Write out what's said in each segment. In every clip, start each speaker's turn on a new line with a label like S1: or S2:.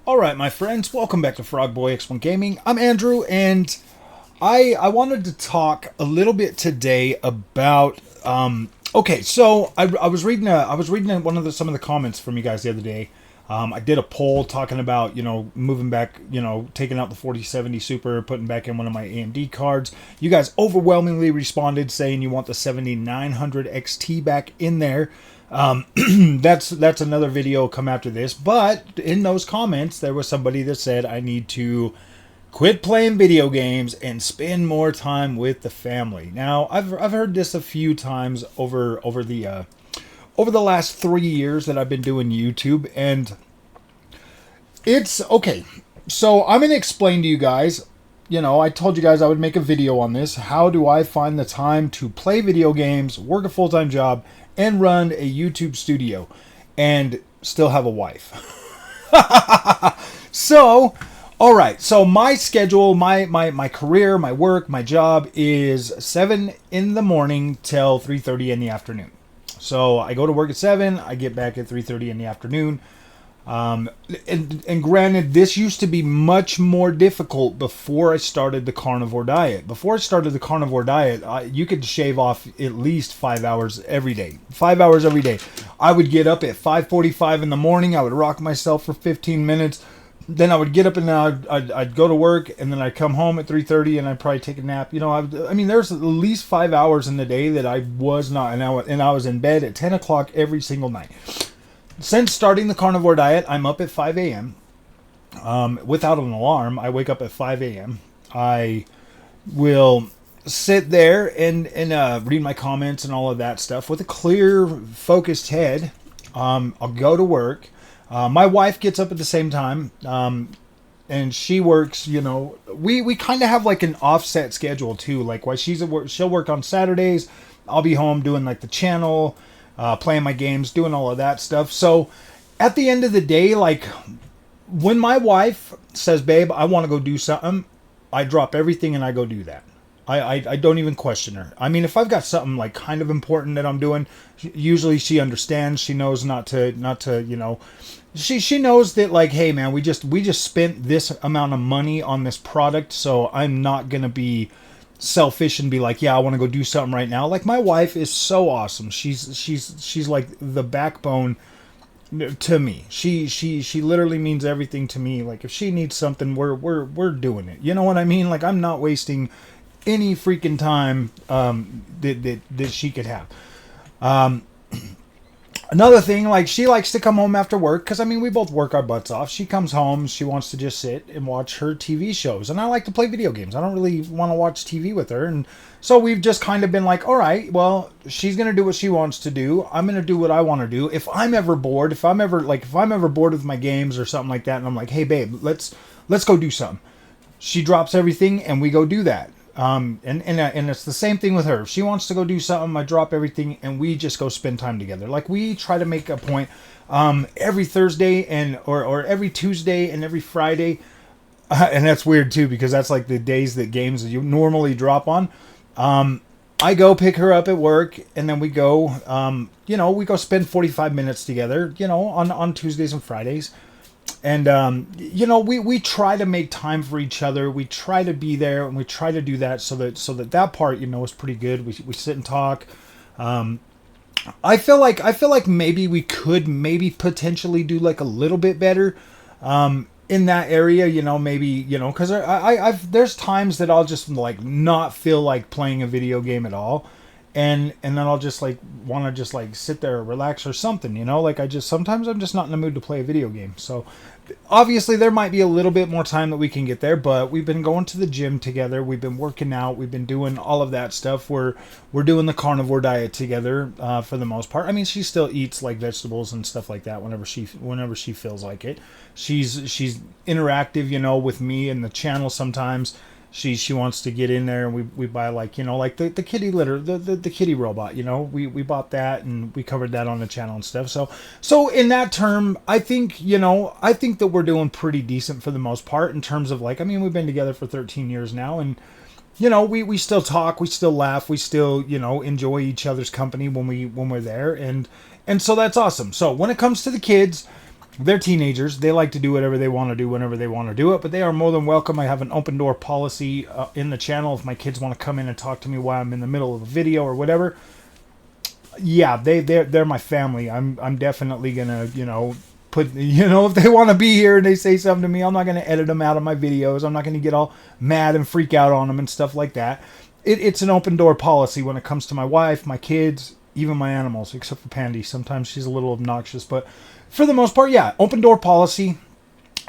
S1: All right, my friends, welcome back to Frogboy X1 Gaming. I'm Andrew, and I wanted to talk a little bit today about. Okay, so I was reading some of the comments from you guys the other day. I did a poll talking about moving back, taking out the 4070 Super, putting back in one of my AMD cards. You guys overwhelmingly responded saying you want the 7900 XT back in there. That's another video come after this, but in those comments there was somebody that said I need to quit playing video games and spend more time with the family. Now I've heard this a few times over the last 3 years that I've been doing YouTube, and it's okay. So I'm gonna explain to you guys. I told you guys I would make a video on this. How do I find the time to play video games, work a full-time job, and run a YouTube studio, and still have a wife? So, all right. So my schedule, my career, my work, my job is 7 in the morning till 3:30 in the afternoon. So I go to work at 7. I get back at 3:30 in the afternoon. And granted, this used to be much more difficult before I started the carnivore diet. Before I started the carnivore diet, you could shave off at least 5 hours every day. 5 hours every day. I would get up at 5:45 in the morning. I would rock myself for 15 minutes. Then I would get up and I'd go to work, and then I'd come home at 3:30 and I'd probably take a nap. I mean, there's at least 5 hours in the day that I was not, and I was in bed at 10 o'clock every single night. Since starting the carnivore diet, I'm up at 5 a.m. Without an alarm. I wake up at 5 a.m. I will sit there and read my comments and all of that stuff with a clear, focused head. I'll go to work. My wife gets up at the same time, and she works. We kind of have like an offset schedule too. Like while she's at work, she'll work on Saturdays. I'll be home doing like the channel. Playing my games, doing all of that stuff. So at the end of the day, like when my wife says, babe, I want to go do something, I drop everything and I go do that. I don't even question her. I mean, if I've got something like kind of important that I'm doing, usually she understands. She knows not to, she knows that like, hey man, we just spent this amount of money on this product. So I'm not going to be selfish and be like, yeah, I want to go do something right now. Like my wife is so awesome. She's like the backbone to me. She literally means everything to me. Like if she needs something, we're doing it. You know what I mean? Like I'm not wasting any freaking time that she could have. Another thing, like she likes to come home after work because, I mean, we both work our butts off. She comes home, she wants to just sit and watch her TV shows. And I like to play video games. I don't really want to watch TV with her. And so we've just kind of been like, all right, well, she's going to do what she wants to do. I'm going to do what I want to do. If I'm ever bored, if I'm ever bored with my games or something like that, and I'm like, hey, babe, let's go do something. She drops everything and we go do that. And it's the same thing with her. If she wants to go do something, I drop everything and we just go spend time together. Like we try to make a point every Thursday or every Tuesday and every Friday. And that's weird too, because that's like the days that games you normally drop on. I go pick her up at work and then we go, we go spend 45 minutes together, on Tuesdays and Fridays. And, we try to make time for each other. We try to be there and we try to do that so that part, is pretty good. We sit and talk. I feel like maybe we could potentially do like a little bit better, in that area, cause there's times that I'll just like not feel like playing a video game at all. And then I'll just like want to just like sit there or relax or something, like sometimes I'm just not in the mood to play a video game. So obviously there might be a little bit more time that we can get there, but we've been going to the gym together. We've been working out. We've been doing all of that stuff. We're doing the carnivore diet together, for the most part. I mean, she still eats like vegetables and stuff like that whenever she feels like it. She's interactive, with me and the channel sometimes. She wants to get in there, and we buy like the kitty litter, the kitty robot. We bought that and we covered that on the channel and stuff. So in that term, I think that we're doing pretty decent for the most part in terms of like, I mean, we've been together for 13 years now, and we still talk, we still laugh, we still enjoy each other's company when we're there, and so that's awesome. So when it comes to the kids, they're teenagers. They like to do whatever they want to do whenever they want to do it, but they are more than welcome. I have an open door policy in the channel. If my kids want to come in and talk to me while I'm in the middle of a video or whatever, yeah, they're my family. I'm definitely gonna, put, if they want to be here and they say something to me, I'm not gonna edit them out of my videos. I'm not gonna get all mad and freak out on them and stuff like that. It's an open door policy when it comes to my wife, my kids, even my animals, except for Pandy. Sometimes she's a little obnoxious, but for the most part, yeah, open door policy.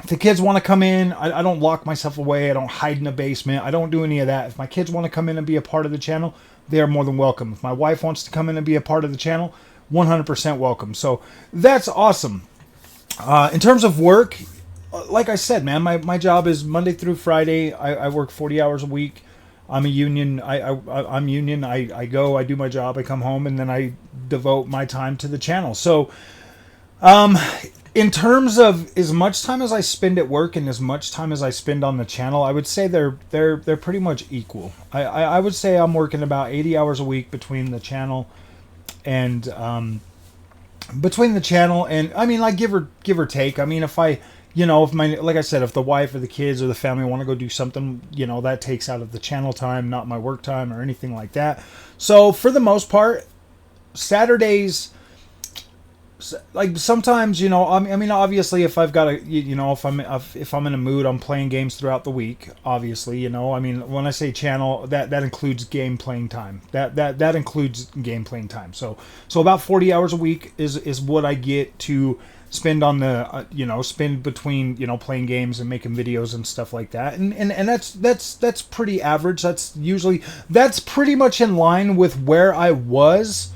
S1: If the kids want to come in, I don't lock myself away. I don't hide in a basement. I don't do any of that. If my kids want to come in and be a part of the channel, they are more than welcome. If my wife wants to come in and be a part of the channel, 100% welcome. So that's awesome. In terms of work, like I said, man, my job is Monday through Friday. I work 40 hours a week. I'm a union. I'm union. I go, I do my job, I come home, and then I devote my time to the channel. So, in terms of as much time as I spend at work and as much time as I spend on the channel, I would say they're pretty much equal. I would say I'm working about 80 hours a week between the channel and I mean, like give or take. I mean, if I, like I said, if the wife or the kids or the family want to go do something, that takes out of the channel time, not my work time or anything like that. So for the most part, Saturdays, like sometimes, I mean, obviously if I've got if I'm in a mood, I'm playing games throughout the week, obviously, I mean, when I say channel, that includes game playing time, that includes game playing time. So about 40 hours a week is what I get to spend on the, spend between, playing games and making videos and stuff like that. And that's pretty average. That's pretty much in line with where I was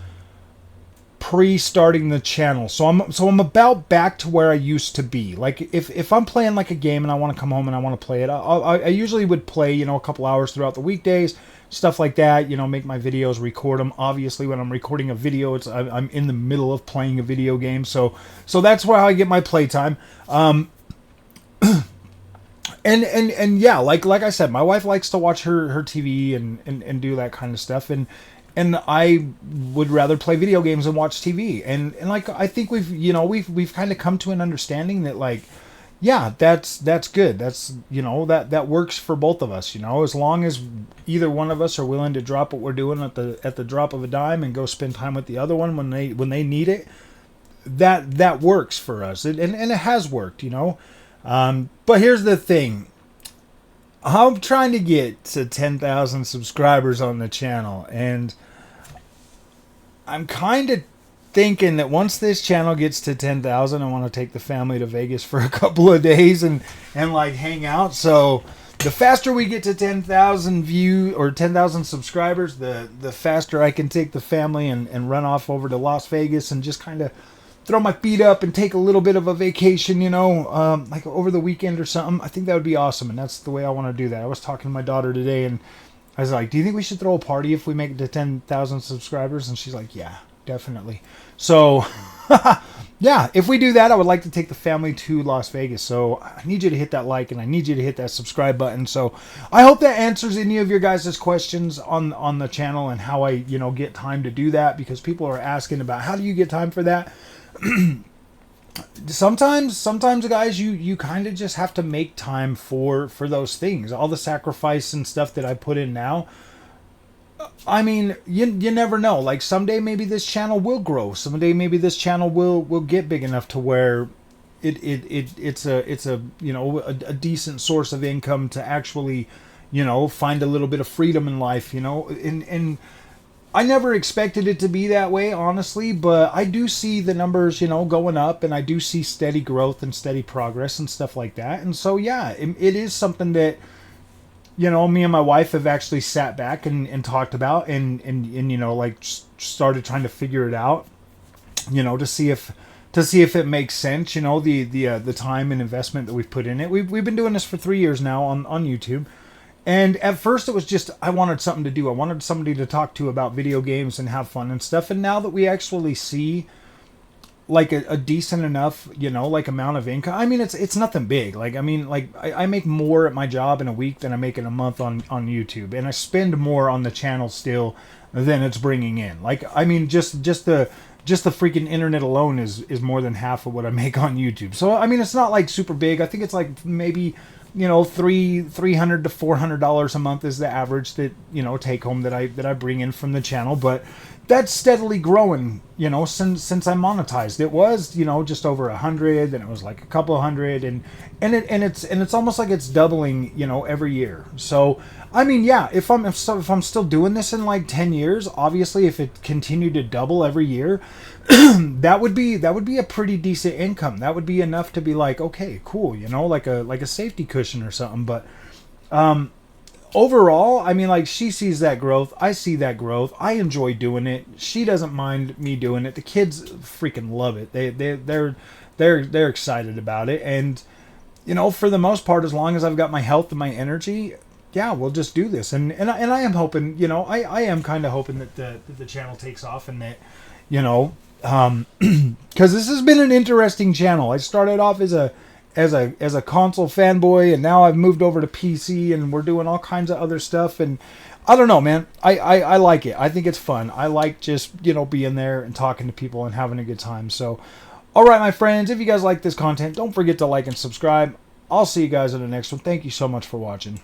S1: pre-starting the channel. So I'm about back to where I used to be. Like if I'm playing like a game and I want to come home and I want to play it, I usually would play, a couple hours throughout the weekdays, stuff like that, make my videos, record them. Obviously when I'm recording a video, I'm in the middle of playing a video game. So that's where I get my playtime. And yeah, like I said, my wife likes to watch her TV and do that kind of stuff. And I would rather play video games than watch TV. And like, I think we've kind of come to an understanding that, like, yeah, that's good. That's, that works for both of us, as long as either one of us are willing to drop what we're doing at the drop of a dime and go spend time with the other one when they need it. That works for us. And it has worked, but here's the thing. I'm trying to get to 10,000 subscribers on the channel, and I'm kind of thinking that once this channel gets to 10,000, I want to take the family to Vegas for a couple of days and like hang out. So the faster we get to 10,000 view or 10,000 subscribers, the faster I can take the family and run off over to Las Vegas and just kind of throw my feet up and take a little bit of a vacation, like over the weekend or something. I think that would be awesome, and that's the way I want to do that. I was talking to my daughter today, and I was like, do you think we should throw a party if we make it to 10,000 subscribers? And she's like, yeah, definitely. So, yeah, if we do that, I would like to take the family to Las Vegas. So I need you to hit that like, and I need you to hit that subscribe button. So I hope that answers any of your guys' questions on the channel and how I, get time to do that, because people are asking about how do you get time for that. sometimes guys, you kind of just have to make time for those things. All the sacrifice and stuff that I put in now, I mean, you never know. Like someday maybe this channel will grow. Someday maybe this channel will get big enough to where it's a a decent source of income to actually find a little bit of freedom in life, and I never expected it to be that way, honestly, but I do see the numbers, going up, and I do see steady growth and steady progress and stuff like that. And so, yeah, it is something that, me and my wife have actually sat back and talked about and like started trying to figure it out, to see if it makes sense, the time and investment that we've put in it. We've been doing this for 3 years now on YouTube. And at first it was just, I wanted something to do. I wanted somebody to talk to about video games and have fun and stuff. And now that we actually see like a decent enough, like amount of income. I mean, it's nothing big. Like, I mean, like I make more at my job in a week than I make in a month on YouTube. And I spend more on the channel still than it's bringing in. Like, I mean, just the just the freaking internet alone is more than half of what I make on YouTube. So I mean, it's not like super big. I think it's like maybe, you know, $300 to $400 a month is the average that, you know, take home that I bring in from the channel. But that's steadily growing, you know, since I monetized. It was, you know, just over 100, then it was like a couple hundred, and it's almost like it's doubling, you know, every year. So I mean, yeah, if I'm still doing this in like 10 years, obviously if it continued to double every year, that would be a pretty decent income. That would be enough to be like, okay, cool, you know, like a safety cushion or something. But overall, I mean, like, she sees that growth, I see that growth, I enjoy doing it, she doesn't mind me doing it, the kids freaking love it, they're excited about it, and, you know, for the most part, as long as I've got my health and my energy, yeah, we'll just do this. And I am hoping, you know, I am kind of hoping that the channel takes off, and that, you know, because this has been an interesting channel. I started off as a console fanboy, and now I've moved over to PC, and we're doing all kinds of other stuff, and I don't know, man. I like it. I think it's fun. I like just, you know, being there and talking to people and having a good time. So, all right, my friends, if you guys like this content, don't forget to like and subscribe. I'll see you guys in the next one. Thank you so much for watching.